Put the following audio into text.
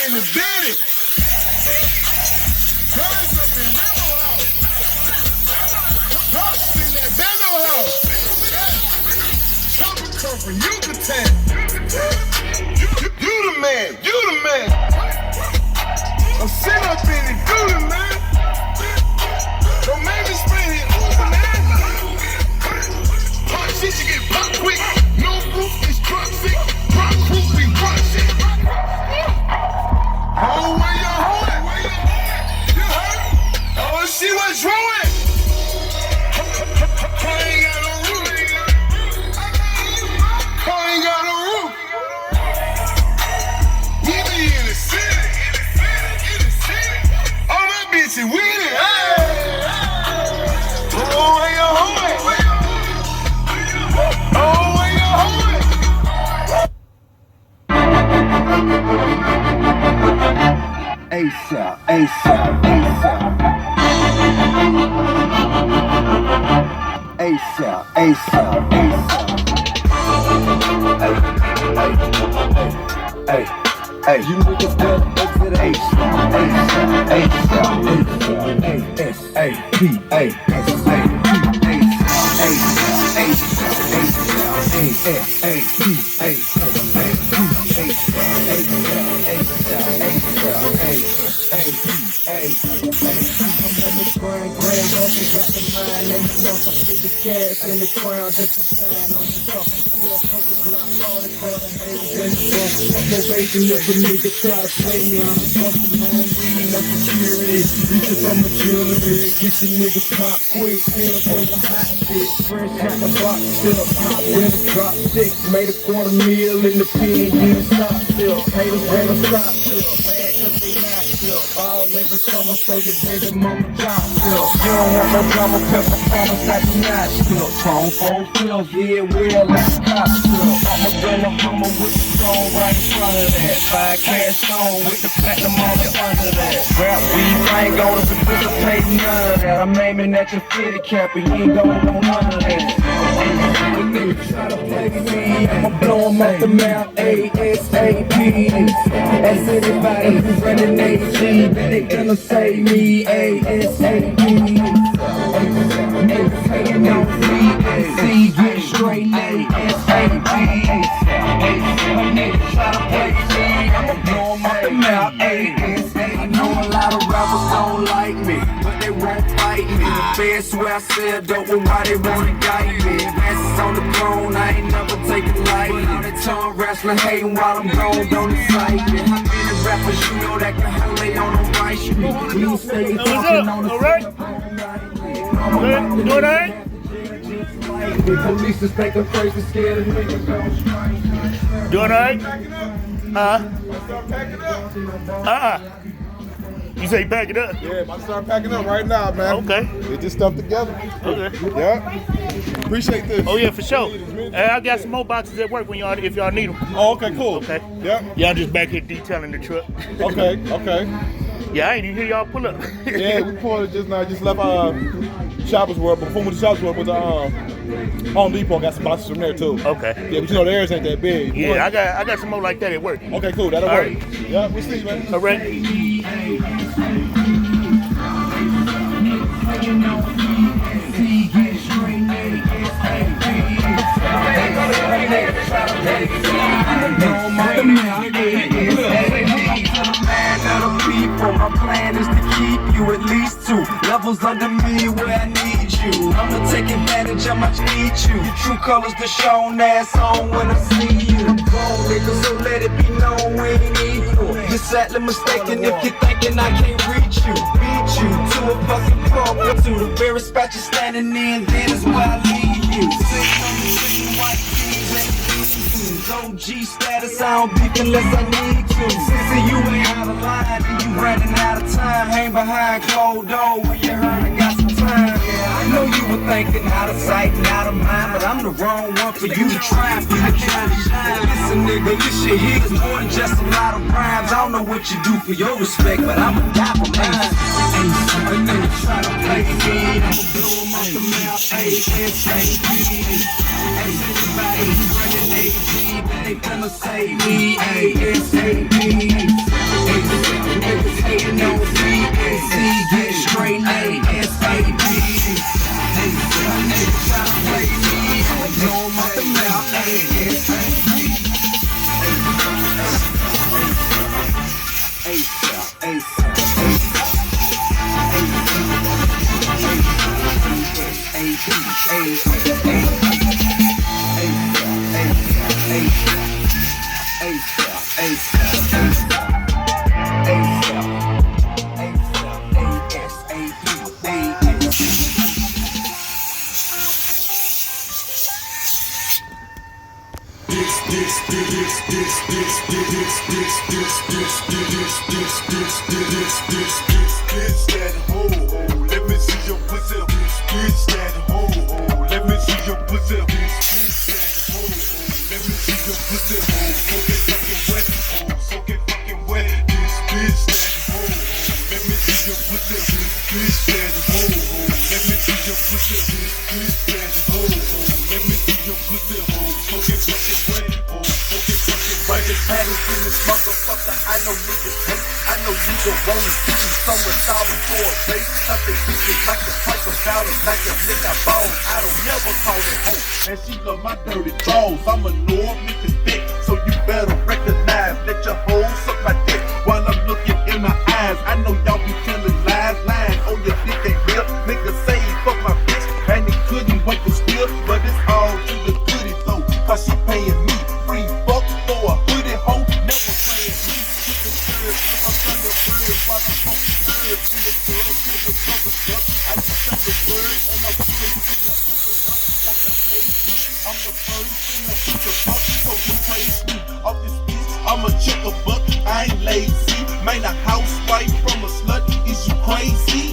in the building. Guns up in Rambo house. Drops in that Bando house. Chopper come from Yucatan. You the man. You the man. I'm sitting up in it. Do the man. Don't make me spin it. Ooh, man. Pop shit, you get pop quick. No roof is toxic. Rock roof, we rock shit. Oh, where you holding? You heard? Oh, she was drawing. I ain't got no roof. I ain't got no roof. We be in the city. All my bitches winning. Hey. Oh, where you holding? Oh, where you holding? ASAP, ASAP, ASAP. ASAP, ASAP, ASAP. Hey, hey, you niggas better exit ASAP, ASAP, ASAP, ASAP, if a nigga try to play me, I'm fucking on weed, no security. Reaching for my jewelry, get the nigga pop quick, fill up on the hot shit. Fresh out the box, fill up hot with a drop stick. Made a $250,000 in the pen, getting stop still. Haters wanna stop still, mad cause they not still. All every summer, so your baby mama drop still. You don't want no drama, pepper promise I do not still. Phone fills, yeah, well, let's cop still. I'ma bring a Hummer with the stone right in front of that. 5 cash stone with the platinum all up under that. Rap weed, I ain't gonna participate in none of that. I'm aiming at your fitted cap, and you ain't gonna want none of that. When niggas try to play me, I'ma blow 'em off the mouth, ASAP. That's anybody who's running AG, but they gonna say me, ASAP. Niggas hating on C, get straight, ASAP. Niggas try to play me, I'ma blow 'em off the mouth, ASAP. I know a lot of rappers don't like me, but they won't fight me. The feds swear I sell dope, but why they wanna guide me? Advances on the throne, I ain't never taking lightly. They tongue wrestling, hating while I'm gone, don't excite me. How many rappers you know that can hold they on the right street? You stay talking on the alright? You doing alright? Police is thinking crazy, scared of niggas don't strike. Doing alright? Start packing up. You say pack it up? Yeah, about to start packing up right now, man. Okay. Get this stuff together. Okay. Yeah. Appreciate this. Oh yeah, for sure. I got some more boxes at work when y'all, if y'all need them. Oh, okay, cool. Okay. Yeah. Y'all just back here detailing the truck. Okay, okay. Yeah, I ain't even hear y'all pull up. Yeah, we pulled it just now. Just left Shoppers World. Before we went to Shoppers World, went to Home Depot. Got some boxes from there too. Okay. Yeah, but you know the areas ain't that big. Yeah, I got some more like that at work. Okay, cool. That'll All work. right. Yeah, we'll see, man. All right. My plan is to keep you at least 2 levels under me where I need you. I'ma take advantage, I might need you. Your true colors the shown ass on when I see you. Grown nigga, so let it be known we ain't equal. You're sadly mistaken if you're thinking I can't reach you. Beat you to a fucking pump, to the very spot you're standing in, then is where I leave you. Sitting on the same white keys and beans. OG status, I don't beef unless I need to. Since you ain't out of line and you running out of time, hang behind closed door when you heard I got some time. Yeah, I know you were thinking out of sight and out of mind, but I'm the wrong one for you to try. For you to try to shine. Listen, nigga, this shit here is more than just a lot of rhymes. I don't know what you do for your respect, but I'ma die for mine. A nigga try to play me, I'ma blow him off the mouth. ASAP. Everybody running AG, but they gonna say me ASAP. You niggas hating on me, AC, get straight ASAP. Try to play me, know I'm off the mouth, ASAP. I know niggas hate, I know you don't wanna see me somewhere solving for a base. Up they bitches like the pipe about it, like a nigga bone. I don't never call it home, and she love my dirty balls. I'm a Lord, Mr. Thick, so you better recognize. Let your hoes suck my dick while I'm looking in my eyes. I know y'all be telling lies, lying on your dick and hip. Niggas say he fuck my bitch, and he couldn't wait to steal, but it's all to the goodie though, cause she paying me free fuck for a hoodie hoe. Never playing me. I'm a chick a buck, I ain't lazy. Man, a housewife from a slut, is you crazy?